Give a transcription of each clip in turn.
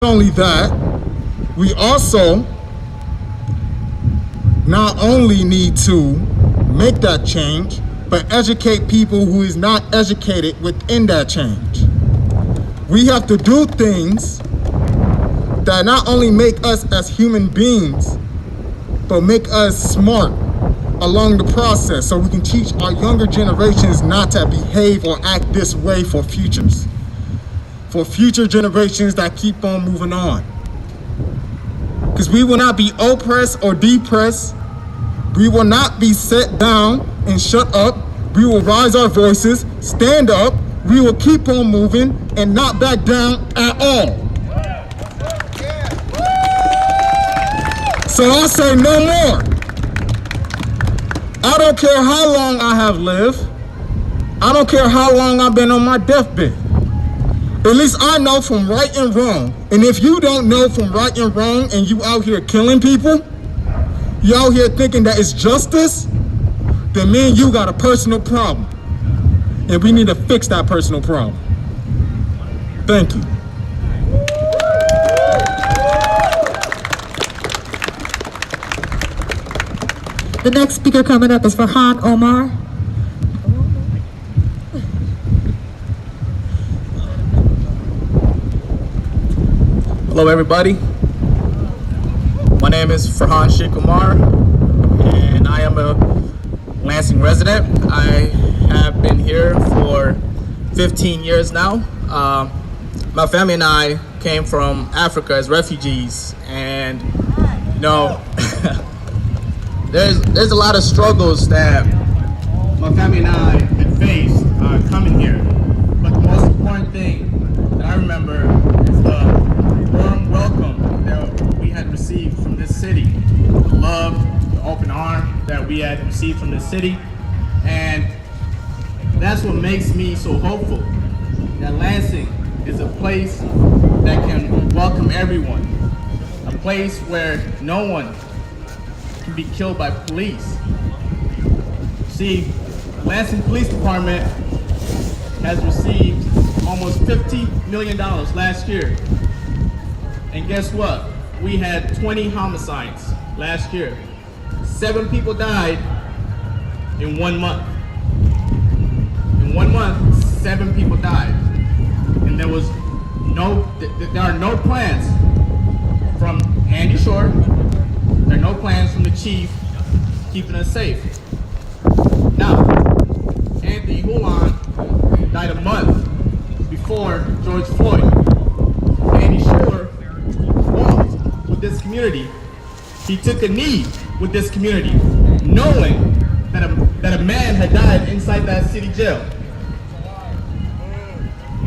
Not only that, we also not only need to make that change, but educate people who is not educated within that change. We have to do things that not only make us as human beings, but make us smart along the process so we can teach our younger generations not to behave or act this way for future generations that keep on moving on. Because we will not be oppressed or depressed. We will not be set down and shut up. We will rise our voices, stand up. We will keep on moving and not back down at all. So I say no more. I don't care how long I have lived. I don't care how long I've been on my deathbed. At least I know from right and wrong. And if you don't know from right and wrong and you out here killing people, you out here thinking that it's justice, then me and you got a personal problem. And we need to fix that personal problem. Thank you. The next speaker coming up is Farhan Omar. Hello everybody, my name is Farhan Omar and I am a Lansing resident. I have been here for 15 years now. My family and I came from Africa as refugees, and you know there's a lot of struggles that my family and I had faced coming here, but the most important thing that I remember is the warm welcome that we had received from this city, the love, the open arm that we had received from this city, and that's what makes me so hopeful that Lansing is a place that can welcome everyone, a place where no one can be killed by police. See, Lansing Police Department has received almost $50 million last year. And guess what? We had 20 homicides last year. 7 people died in 1 month. In 1 month, 7 people died. And there are no plans from Andy Short, there are no plans from the chief keeping us safe. Now, Anthony Hulon died a month before George Floyd. Andy Short walked with this community. He took a knee with this community, knowing that a man had died inside that city jail.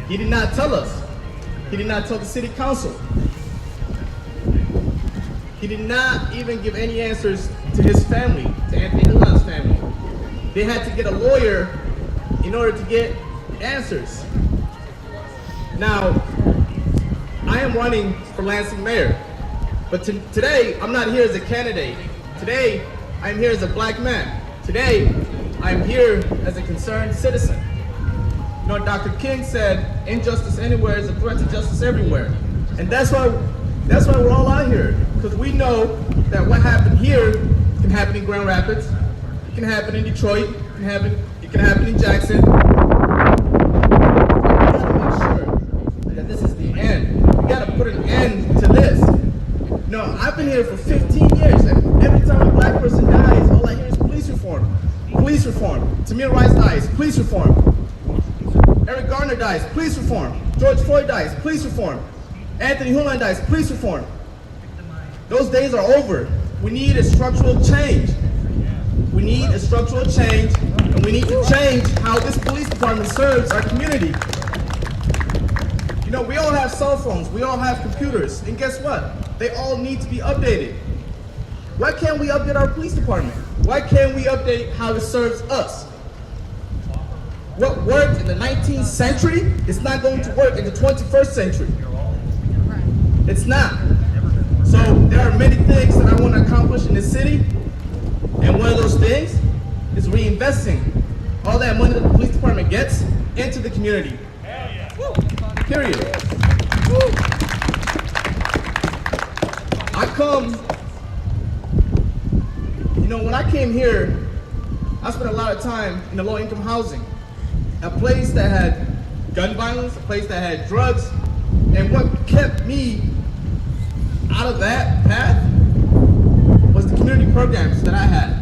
He did not tell us. He did not tell the city council. He did not even give any answers to his family, to Anthony Hulon's family. They had to get a lawyer in order to get answers. Now, I am running for Lansing mayor, but today I'm not here as a candidate. Today, I'm here as a black man. Today, I'm here as a concerned citizen. You know, Dr. King said, injustice anywhere is a threat to justice everywhere. And that's why we're all out here, because we know that what happened here can happen in Grand Rapids, it can happen in Detroit, it can happen in Jackson. We gotta make sure that this is the end. We gotta put an end to this. No, I've been here for 15 years, and every time a black person dies, all I hear is police reform. Police reform. Tamir Rice dies, police reform. Eric Garner dies, police reform. George Floyd dies, police reform. Anthony Hulon dies, police reform. Those days are over. We need a structural change. We need a structural change, and we need to change how this police department serves our community. You know, we all have cell phones, we all have computers, and guess what? They all need to be updated. Why can't we update our police department? Why can't we update how it serves us? What worked in the 19th century is not going to work in the 21st century. It's not. So there are many things that I want to accomplish in this city, and one of those things is reinvesting all that money that the police department gets into the community. Period. when I came here, I spent a lot of time in the low-income housing, a place that had gun violence, a place that had drugs, and what kept me out of that path was the community programs that I had.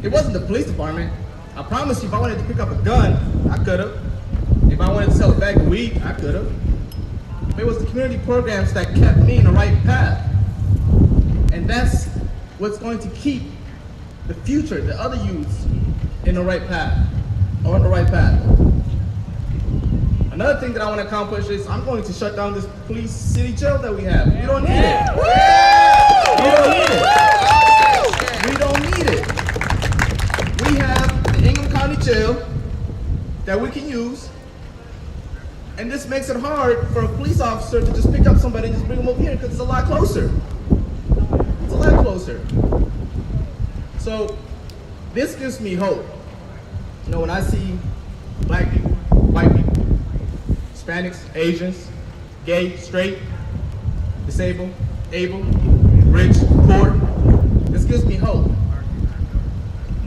It wasn't the police department. I promise you, if I wanted to pick up a gun, I could have. If I wanted to sell a bag of weed, I could have. But it was the community programs that kept me in the right path. And that's what's going to keep the future, the other youths, in the right path, or on the right path. Another thing that I want to accomplish is I'm going to shut down this police city jail that we have. We don't need it. We don't need it. We have the Ingham County Jail that we can use, and this makes it hard for a police officer to just pick up somebody and just bring them over here because it's a lot closer. It's a lot closer. So this gives me hope. When I see black people, white people, Hispanics, Asians, gay, straight, disabled, able, rich, poor, this gives me hope.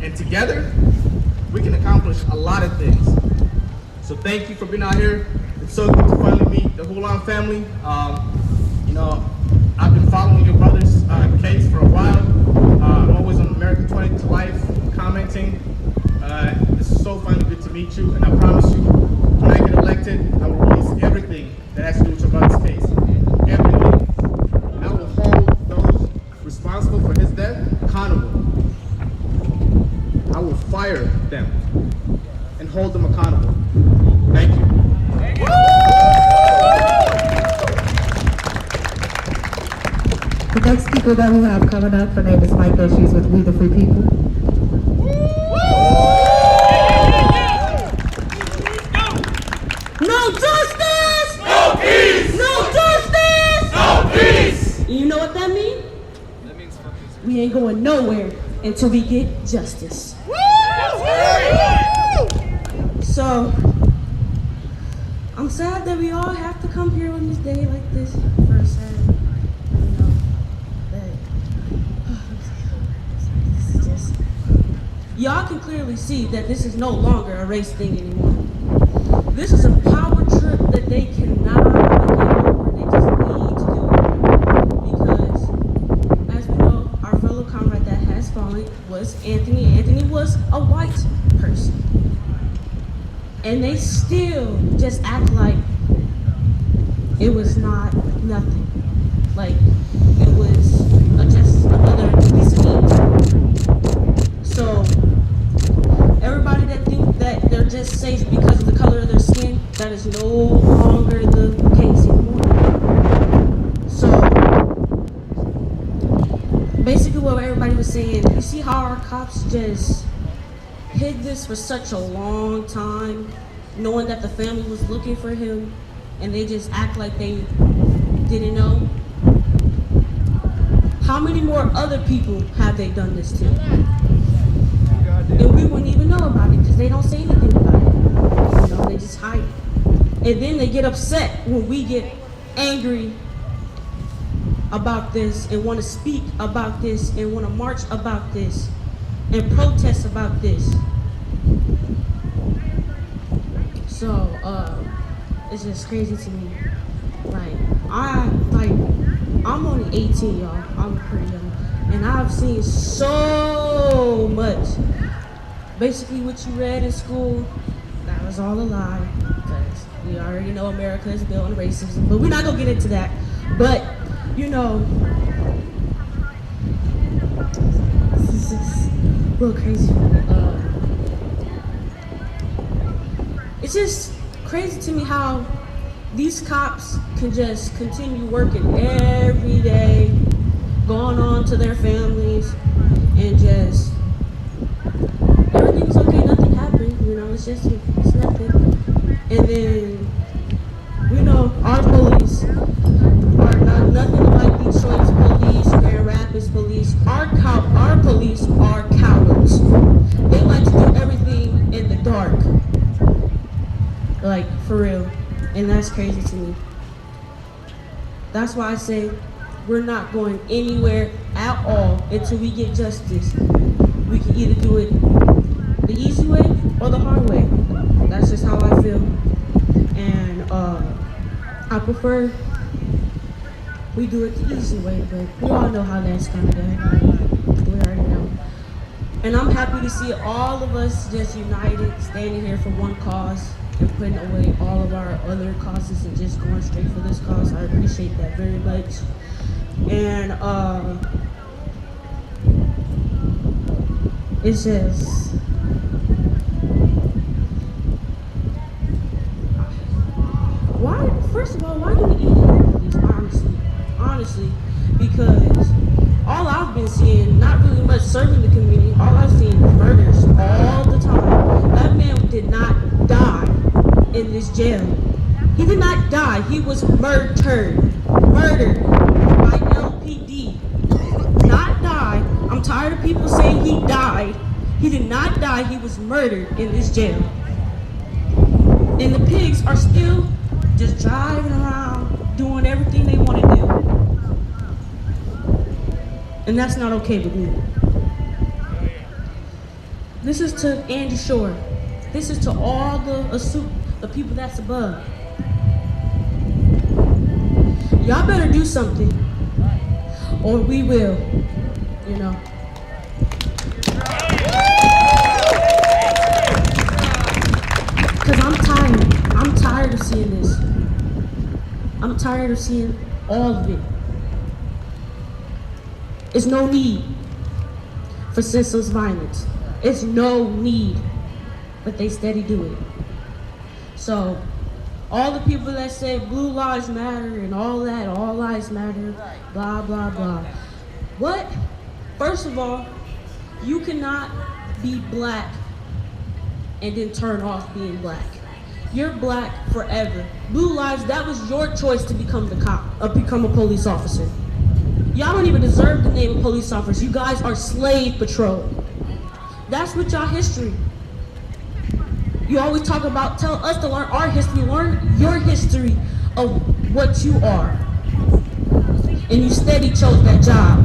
And together, we can accomplish a lot of things. So thank you for being out here. It's so good to finally meet the Hulon family. I've been following your brother's case for a while. I'm always on America 20 to Life commenting. It's so finally good to meet you, and I promise you, when I get elected, I will release everything that has to do with your brother's case. Everything. I will hold those responsible for his death accountable. I will fire them and hold them accountable. Thank you. The next speaker that we have coming up, her name is Michael. She's with We the Free People. No justice! No peace! No justice! No peace! You know what that means? That means We ain't going nowhere until we get justice. So, I'm sad that we all have to come here on this day like this for a sad, this is just, y'all can clearly see that this is no longer a race thing anymore. This is a power trip that they cannot get over. They just need to do it. Because, as we know, our fellow comrade that has fallen was Anthony. Anthony was a white person. And they still just act like it was not nothing. Like it was just another piece of meat. So everybody that think that they're just safe because of the color of their skin, that is no longer the case anymore. So basically what everybody was saying, you see how our cops just hid this for such a long time, knowing that the family was looking for him, and they just act like they didn't know? How many more other people have they done this to? And we wouldn't even know about it because they don't say anything about it. They just hide it. And then they get upset when we get angry about this and want to speak about this and want to march about this and protest about this. So, it's just crazy to me. I'm only 18, y'all. I'm pretty young. And I've seen so much. Basically what you read in school, that was all a lie. Because we already know America is built on racism. But we're not going to get into that. But, this is a little crazy for me. It's just crazy to me how these cops can just continue working every day, going on to their families, and just everything's okay, nothing happened, it's nothing. And then, our police are not nothing like Detroit's police, Grand Rapids police. Our police are cowards. They like to do everything in the dark. Like, for real. And that's crazy to me. That's why I say, we're not going anywhere at all until we get justice. We can either do it the easy way or the hard way. That's just how I feel. And I prefer we do it the easy way, but we all know how that's gonna go. We already know. And I'm happy to see all of us just united, standing here for one cause and putting away all of our other causes and just going straight for this cause. I appreciate that very much. And it's just, first of all, why do we eat these? Honestly, because all I've been seeing, not really much serving the community, all I've seen is murders all the time. That man did not die in this jail. He did not die, he was murdered by LPD. Not die. I'm tired of people saying he died. He did not die, he was murdered in this jail. And the pigs are still just driving around, doing everything they want to do. And that's not okay with me. This is to Andy Shore. This is to all the people that's above. Y'all better do something, or we will, you know. Because I'm tired of seeing this. I'm tired of seeing all of it. It's no need for senseless violence. It's no need, but they steady do it. So, all the people that say blue lives matter and all that, all lives matter, blah, blah, blah. What? First of all, you cannot be black and then turn off being black. You're black forever. Blue lives, that was your choice to become become a police officer. Y'all don't even deserve the name of police officers. You guys are slave patrol. That's what y'all history. You always talk about, tell us to learn our history, learn your history of what you are. And you steady chose that job.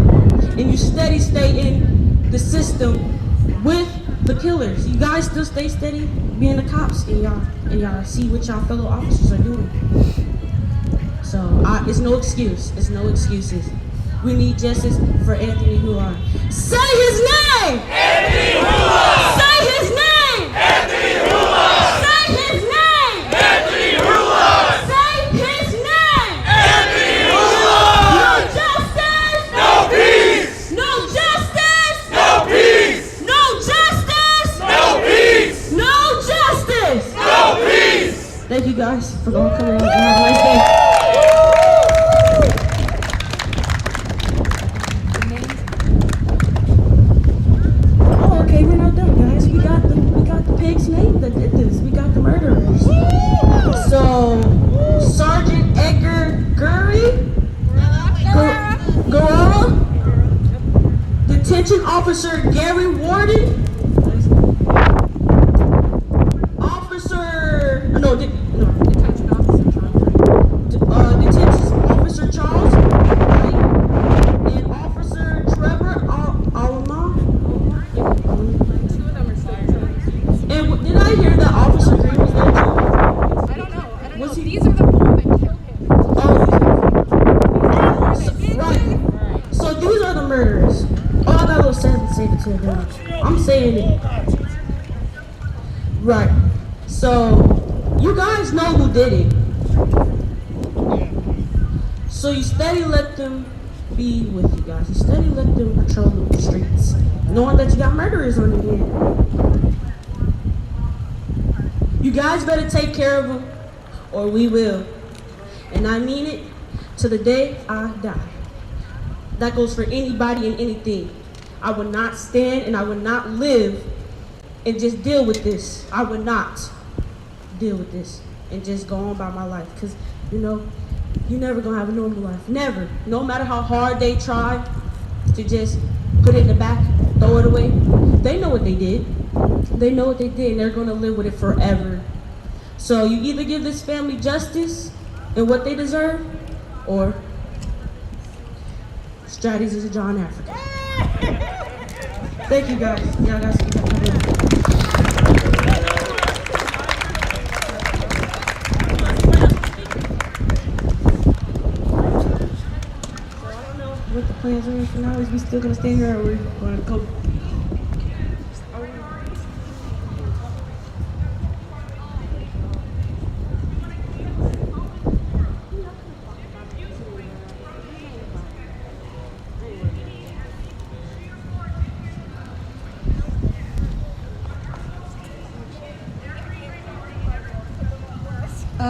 And you steady stay in the system with the killers. You guys still stay steady being the cops, and y'all see what y'all fellow officers are doing. So it's no excuse. It's no excuses. We need justice for Anthony Hulon. Say his name! Anthony Hulon! Say his name! Anthony Hulon! Say his name! Anthony Hulon! Say his name! Anthony Hulon! No justice! No peace! No justice! No peace! No justice! No peace! No justice! No peace! Thank you guys for all coming out and have a nice day. Oh, okay, we're not done, guys. We got the pig's name that did this. We got the murderers. So, Sergeant Edgar Guerrero, Detention Officer Gary Warden, Detention Officer Charles Wright, and Officer Trevor Alma. And did I hear that Officer Green was there too? I don't know. Was he? These are the four that killed him. Oh, right. So these are the murderers. Oh, I got a little sad to say it to them. I'm saying it. Right. So you guys know who did it. So you steady let them be with you guys. You steady let them patrol the streets, knowing that you got murderers on your hand. You guys better take care of them, or we will. And I mean it to the day I die. That goes for anybody and anything. I would not stand and I would not live and just deal with this. I would not deal with this and just go on by my life. Because, you're never going to have a normal life. Never. No matter how hard they try to just put it in the back, throw it away. They know what they did. They know what they did, and they're going to live with it forever. So you either give this family justice and what they deserve, or Strategies is a John Africa. Thank you guys. Y'all guys keep coming up. What the plans are for now? Is we still gonna stay here or we're gonna go?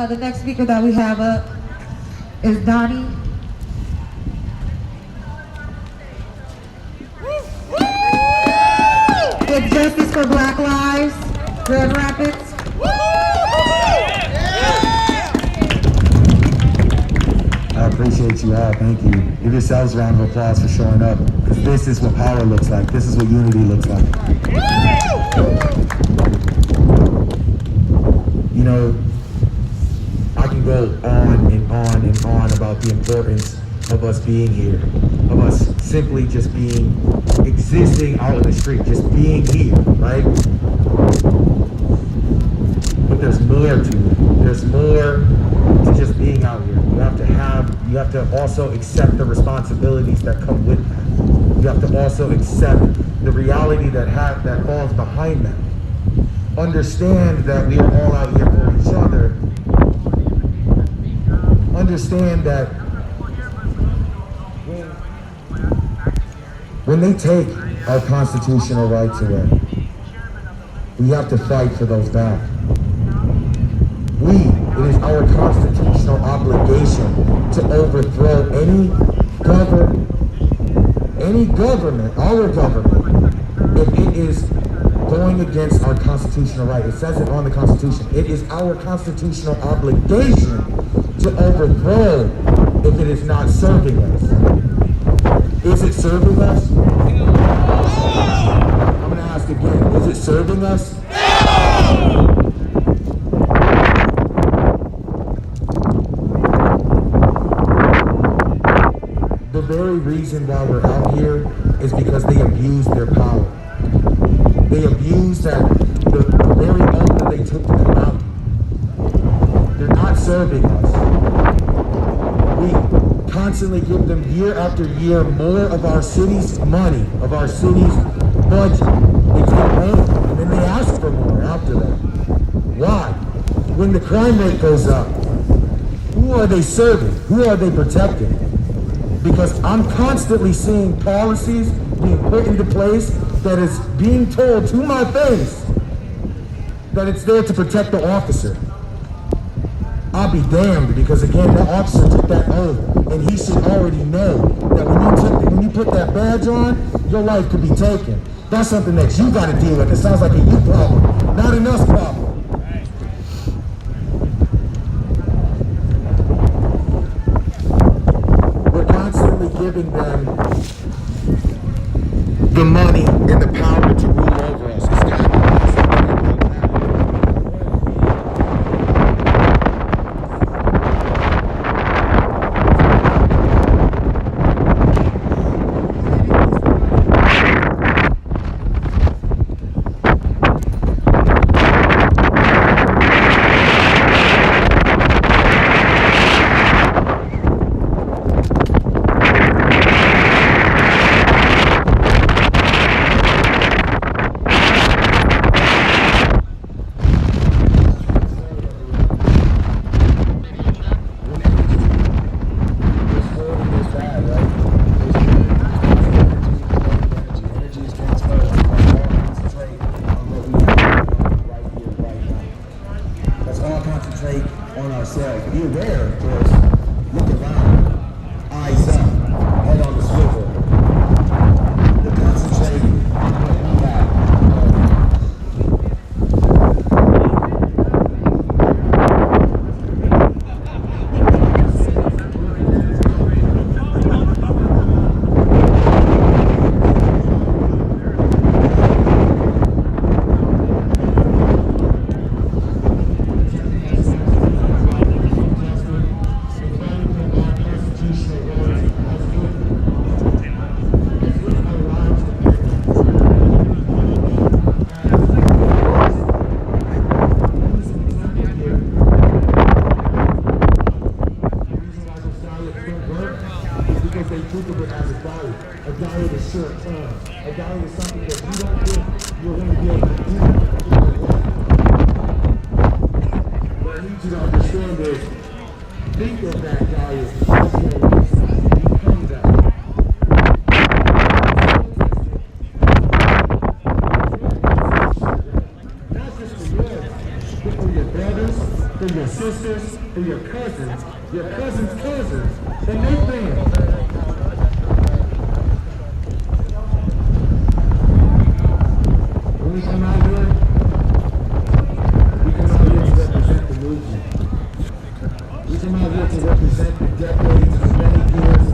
The next speaker that we have up is Donnie. With Justice for Black Lives, Grand Rapids. I appreciate you all, thank you. Give yourselves a round of applause for showing up, because this is what power looks like. This is what unity looks like. You know, I can go on and on and on about the importance of us being here, of us simply just existing out in the street, just being here, right? But there's more to it. There's more to just being out here. You have to also accept the responsibilities that come with that. You have to also accept the reality that falls behind that. Understand that we are all out here for each other. Understand that when they take our constitutional rights away, we have to fight for those back. It is our constitutional obligation to overthrow any government, our government, if it is going against our constitutional right. It says it on the Constitution. It is our constitutional obligation to overthrow if it is not serving us. Is it serving us? I'm going to ask again. Is it serving us? The very reason why we're out here is because they abused their power. They abused the very oath that they took to come out. They're not serving us. We constantly give them year after year more of our city's money, of our city's budget. They take more, and then they ask for more after that. Why? When the crime rate goes up, who are they serving? Who are they protecting? Because I'm constantly seeing policies being put into place that is being told to my face that it's there to protect the officer. I'll be damned, because again, that officer took that oath, and he should already know that when you put that badge on, your life could be taken. That's something that you got to deal with. It sounds like a you problem, not an us problem. Giving them the money and the power to rule over us. because they think of it as a diet. A diet is short term. A diet is something that you don't think you're going to be able to do in your life. What I need you to understand is, think of that diet as well as become that. Not just for yours, but for your brothers, for your sisters, for your cousins' cousins, and their friends. When we come out here, we come out here to represent the movement. We come out here to represent the decades and the many years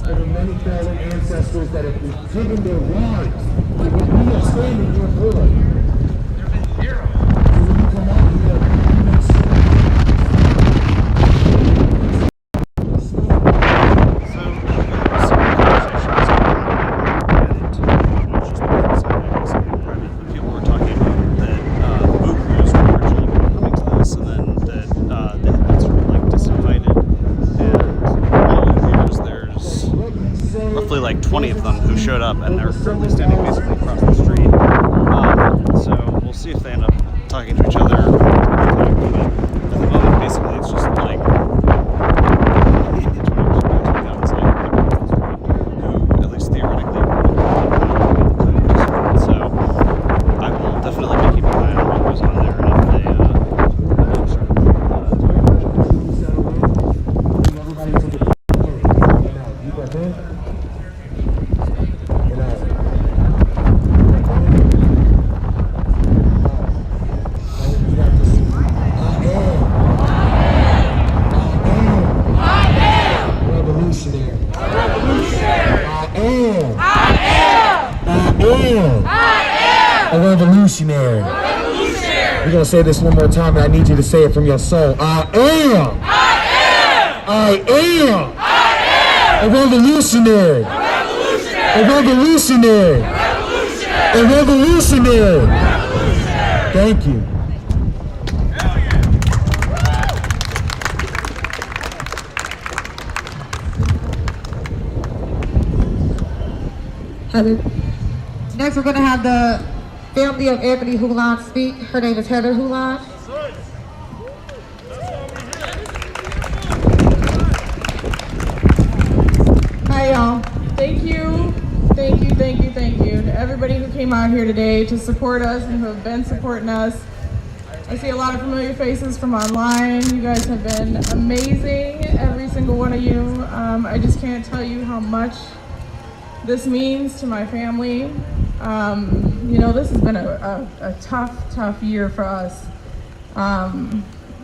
of the many fallen ancestors that have given their lives to what we are standing here for. So when you come out here, you make sure. Like 20 of them who showed up, and they're currently standing basically across the street. So we'll see if they end up talking to each other. At the moment, basically, it's just like who, at least theoretically, so I will definitely be keeping an eye on what goes on there, and if they revolutionary. We're going to say this one more time, and I need you to say it from your soul. I am a revolutionary. A revolutionary. A revolutionary. Thank you. Next, we're going to have the family of Anthony Hulon speak. Her name is Heather Hulon. Hi, y'all. Thank you to everybody who came out here today to support us and who have been supporting us. I see a lot of familiar faces from online. You guys have been amazing, every single one of you. I just can't tell you how much this means to my family. You know, this has been a tough year for us.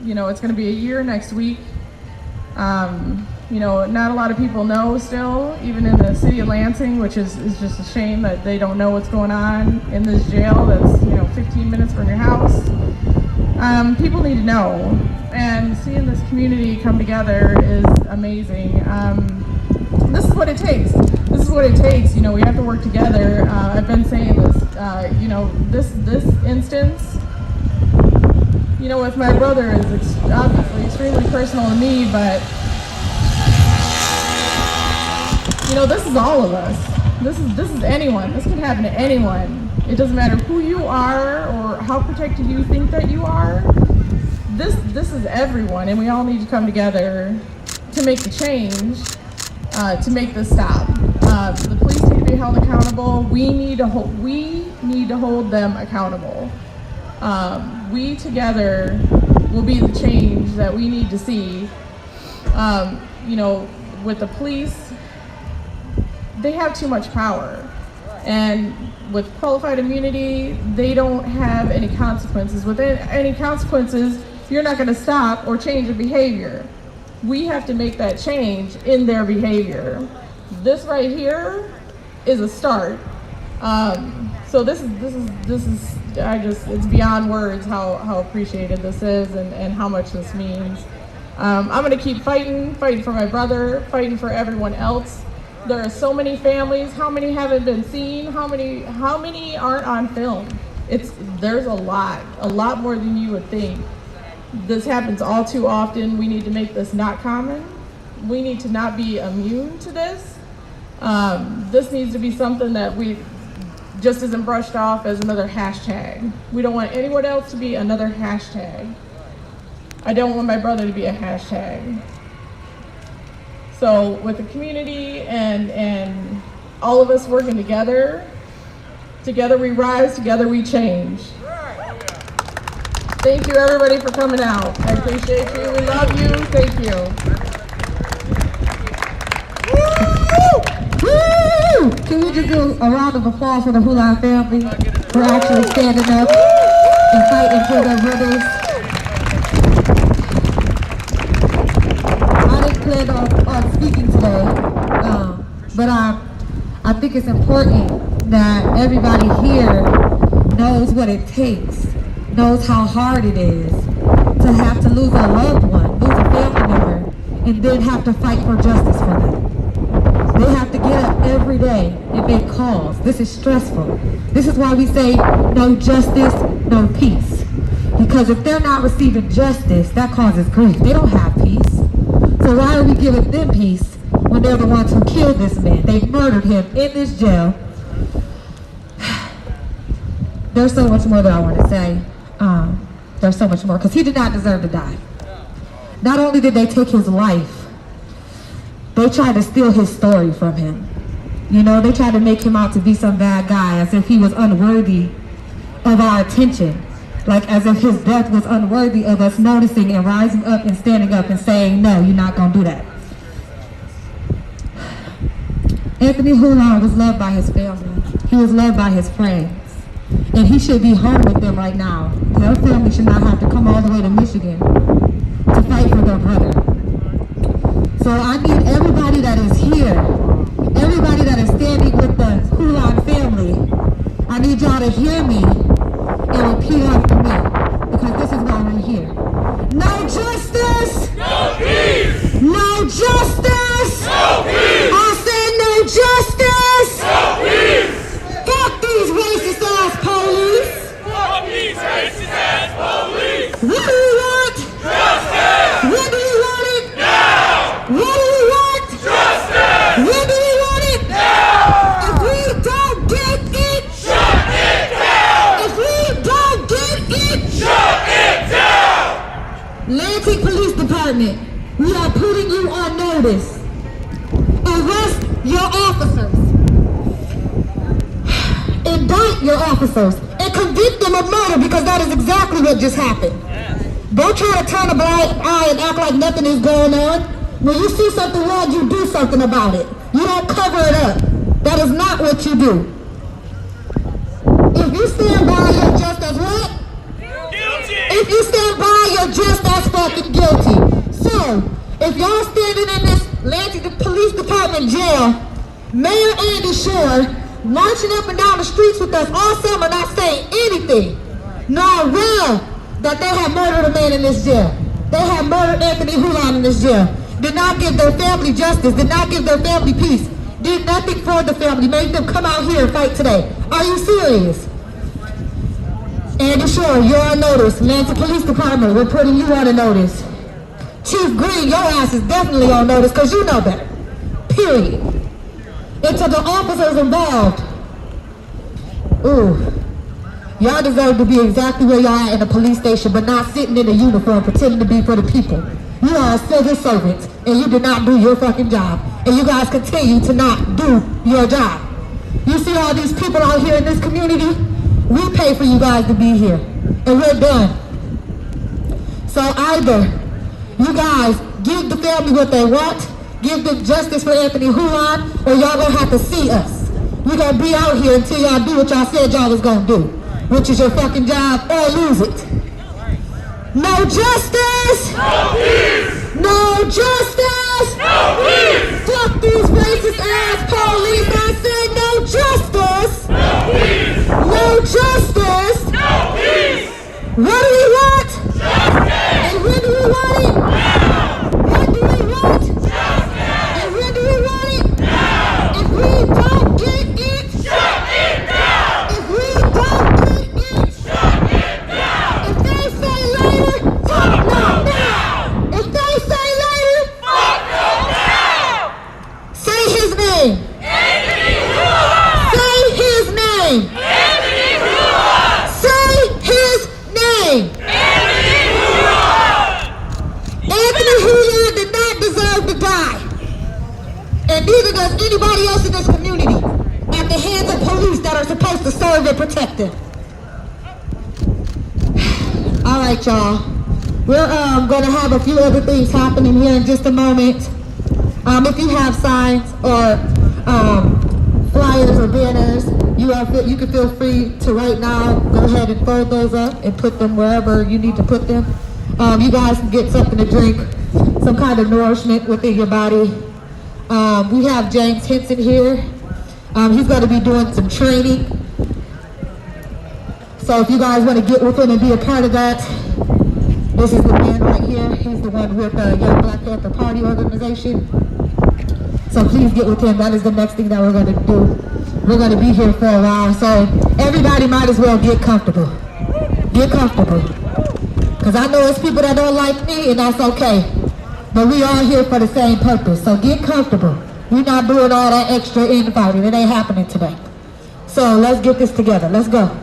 You know, it's gonna be a year next week. You know, not a lot of people know still, even in the city of Lansing, which is just a shame that they don't know what's going on in this jail that's, you know, 15 minutes from your house. People need to know, and seeing this community come together is amazing. This is what it takes. This is what it takes. You know, we have to work together. I've been saying this. You know, this instance, you know, with my brother is obviously extremely personal to me, but you know, this is all of us. This is anyone. This can happen to anyone. It doesn't matter who you are or how protected you think that you are. This is everyone, and we all need to come together to make the change, to make this stop. The police need to be held accountable. We need to hold them accountable. We together will be the change that we need to see. You know, with the police, they have too much power, and with qualified immunity, they don't have any consequences. With any consequences, you're not going to stop or change your behavior. We have to make that change in their behavior. This right here is a start. So this is it's beyond words how appreciated this is and how much this means. I'm going to keep fighting for my brother, fighting for everyone else. There are so many families. How many haven't been seen? How many aren't on film? There's a lot more than you would think. This happens all too often. We need to make this not common. we need to not be immune to this. This needs to be something that we just isn't brushed off as another hashtag. We don't want anyone else to be another hashtag. I don't want my brother to be a hashtag. So with the community and all of us working together we rise, together we change. Thank you everybody for coming out. I appreciate you, we love you, thank you. Woo! Can we just do a round of applause for the Hulon family for actually standing up and fighting for their brothers? I didn't plan on speaking today, but I think it's important that everybody here knows what it takes, knows how hard it is to have to lose a loved one, lose a family member, and then have to fight for justice for them. They have to get up every day and make calls. This is stressful. This is why we say no justice, no peace. Because if they're not receiving justice, that causes grief. They don't have peace. So why are we giving them peace when they're the ones who killed this man? They murdered him in this jail. There's so much more that I want to say. There's so much more, because he did not deserve to die. Not only did they take his life, they tried to steal his story from him. You know, they tried to make him out to be some bad guy, as if he was unworthy of our attention. Like as if his death was unworthy of us noticing and rising up and standing up and saying, no, you're not gonna do that. Anthony Hulon was loved by his family. He was loved by his friends. And he should be home with them right now. Their family should not have to come all the way to Michigan to fight for their brother. So I need everybody that is here, everybody that is standing with the Hulon family, I need y'all to hear me and repeat after me, because this is why we're here. No justice! No peace! No justice! No peace! I said no justice! No peace! Fuck these racist ass police! Fuck these racist ass police! What do you want? Justice! When do you want it? Now! What do you want? Justice! When do you want it? Now! If we don't get it, Shut it down! if we don't get it, Shut it down! Lansing Police Department, we are putting you on notice. Arrest your officers. Indict your officers and convict them of murder, because that is exactly what just happened. Don't try to turn a blind eye and act like nothing is going on. When you see something wrong, you do something about it. You don't cover it up. That is not what you do. If you stand by, you're just as what? Guilty! If you stand by, you're just as fucking guilty. So, if y'all standing in this Lansing Police Department jail, Mayor Andy Shore marching up and down the streets with us all summer, not saying anything, not real, that they have murdered a man in this jail. They have murdered Anthony Hulon in this jail. Did not give their family justice, did not give their family peace, did nothing for the family, made them come out here and fight today. Are you serious? Andy Shore, you're on notice. Lansing Police Department, we're putting you on a notice. Chief Green, your ass is definitely on notice, because you know better. Period. And to the officers involved, ooh, y'all deserve to be exactly where y'all at in the police station, but not sitting in a uniform pretending to be for the people. You are a civil servant, and you did not do your fucking job. And you guys continue to not do your job. You see all these people out here in this community? We pay for you guys to be here, and we're done. So either you guys give the family what they want, give them justice for Anthony Hulon, or y'all gonna have to see us. We're gonna be out here until y'all do what y'all said y'all was gonna do, which is your fucking job, or lose it. No justice! No peace! No justice! No peace! Fuck these racist ass police! I said no justice! No peace! No justice! No peace! What do we want? Justice! And when do we want it? Now! When do we want? Justice! And when do we want it? Now! If we don't get it, Shut it down! if we don't get it, Shut it down! if they say later, fuck no now. If they say later, Fuck no name. Anthony Hulon! Say his name. Anthony Hulon! Say his name. Anthony Hulon! Anthony Hulon did not deserve to die. And neither does anybody else in this community at the hands of police that are supposed to serve and protect them. All right, y'all. We're going to have a few other things happening here in just a moment. If you have signs or flyers or banners, you can feel free to right now go ahead and fold those up and put them wherever you need to put them. You guys can get something to drink, some kind of nourishment within your body. We have James Henson here. He's going to be doing some training. So if you guys want to get with him and be a part of that, this is the man right here. He's the one with the Young Black Panther Party organization. So please get with him. That is the next thing that we're going to do. We're going to be here for a while. So everybody might as well get comfortable. Get comfortable. Because I know it's people that don't like me, and that's okay. But we all here for the same purpose. So get comfortable. We're not doing all that extra infighting. It ain't happening today. So let's get this together. Let's go.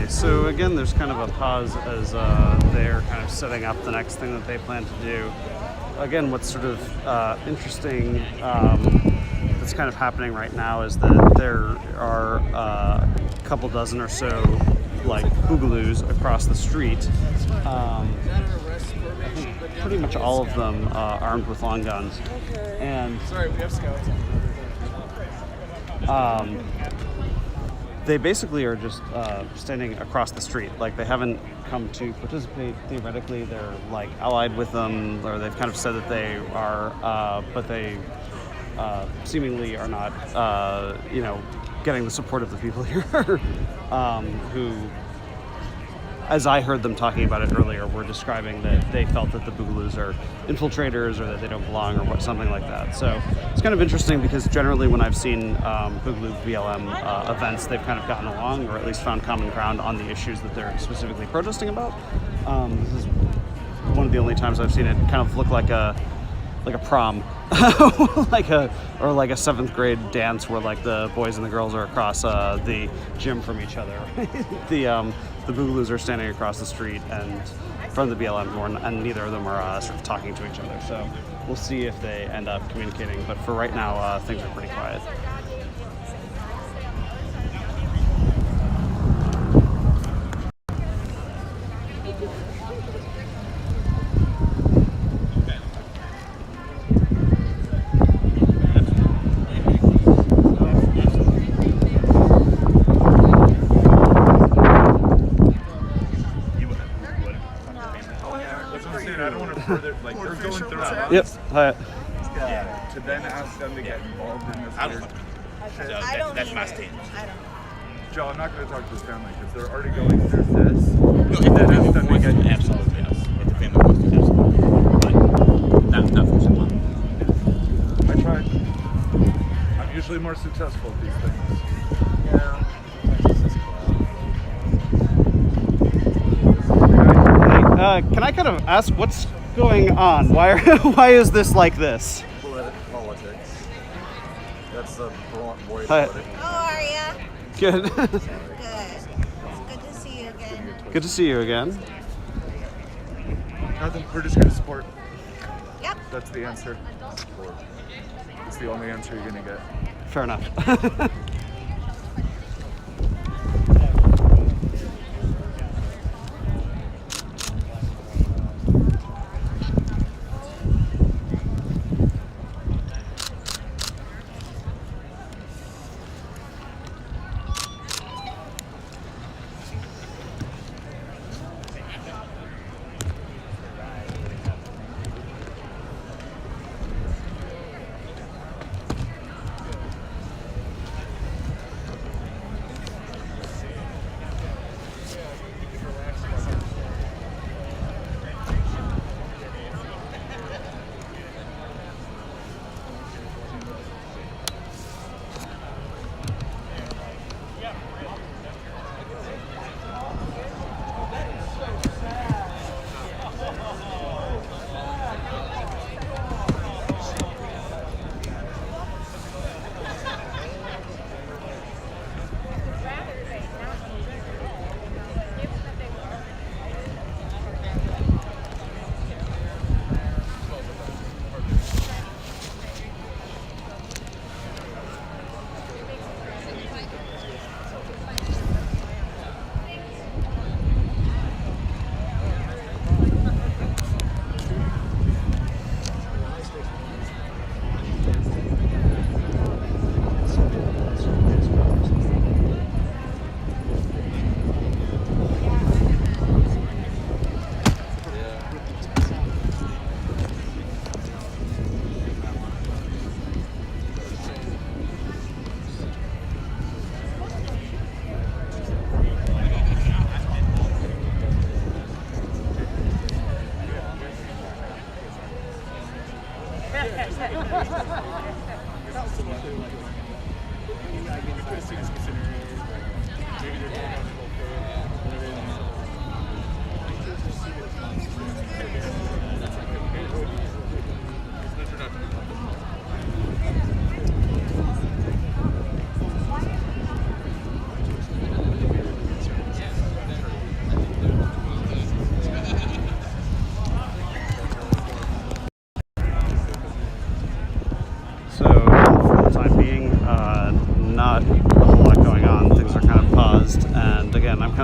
So again, there's kind of a pause as they're kind of setting up the next thing that they plan to do. Again, what's sort of interesting that's kind of happening right now is that there are a couple dozen or so like boogaloos across the street. I think pretty much all of them armed with long guns. And sorry, we have scouts. they basically are just standing across the street. Like, they haven't come to participate. Theoretically, they're like allied with them, or they've kind of said that they are, but they seemingly are not, getting the support of the people here, who, as I heard them talking about it earlier, were describing that they felt that the Boogaloos are infiltrators or that they don't belong or something like that. So it's kind of interesting because generally when I've seen Boogaloo BLM events, they've kind of gotten along or at least found common ground on the issues that they're specifically protesting about. This is one of the only times I've seen it kind of look like a prom, like a 7th grade dance where like the boys and the girls are across the gym from each other. The Boogaloos are standing across the street and from the BLM, and neither of them are sort of talking to each other. So we'll see if they end up communicating. But for right now, things are pretty quiet. Yep. Hi. Yeah. To then ask them to get involved in this weird shit. That's my statement. Joe, I'm not going to talk to his family because they're already going through this. No, if the family wants to, absolutely, yes. If the family wants to, absolutely. But not forcing one. I tried. I'm usually more successful at these things. Yeah. Can I kind of ask what's going on? Why is this like this? Politics. That's the voice. Hi. How are ya? Good. Good. It's good to see you again. Good to see you again. Nothing. We're just going to support. Yep. That's the answer. Support. It's the only answer you're going to get. Fair enough.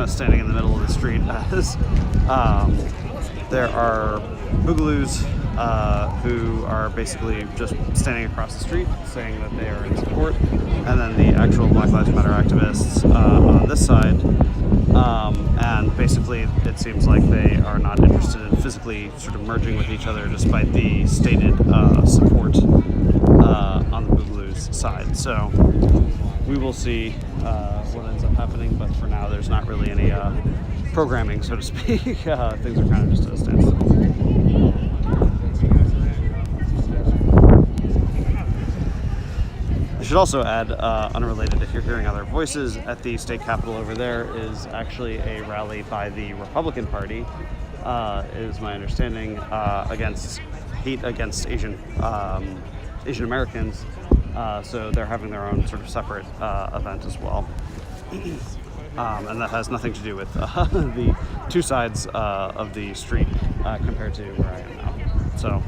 Standing in the middle of the street as there are Boogaloos who are basically just standing across the street saying that they are in support, and then the actual Black Lives Matter activists on this side. And basically it seems like they are not interested in physically sort of merging with each other despite the stated support on the Boogaloo's side. So we will see what ends up happening, but for now there's not really any programming, so to speak. Things are kind of just at a standstill. I should also add, unrelated, if you're hearing other voices, at the state capitol over there is actually a rally by the Republican Party, is my understanding, against hate against Asian Americans. So they're having their own sort of separate event as well. And that has nothing to do with the two sides of the street compared to where I am now. So.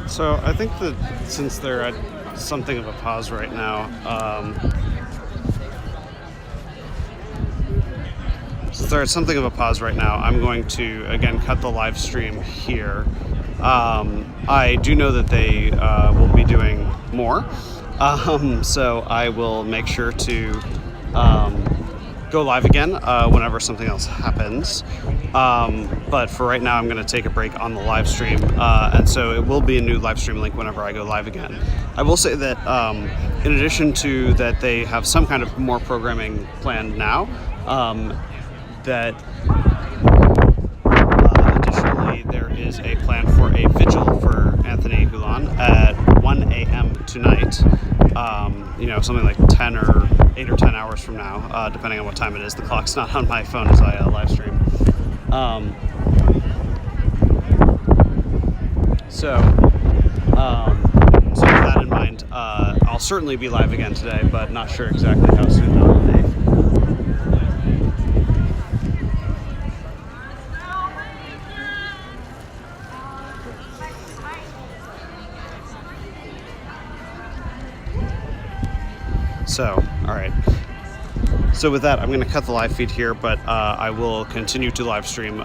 So I think that since they're at something of a pause right now, I'm going to again cut the live stream here. I do know that they will be doing more, so I will make sure to go live again whenever something else happens. But for right now, I'm going to take a break on the live stream, and so it will be a new live stream link whenever I go live again. I will say that in addition to that, they have some kind of more programming planned now, that additionally there is a plan for a vigil for Anthony Hulon at 1 a.m. tonight, something like 10 or 8 or 10 hours from now, depending on what time it is. The clock's not on my phone as I live stream. So, so with that in mind, I'll certainly be live again today, but not sure exactly how soon that will be. So, all right. So with that, I'm going to cut the live feed here, but I will continue to live stream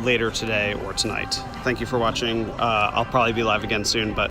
later today or tonight. Thank you for watching. I'll probably be live again soon, but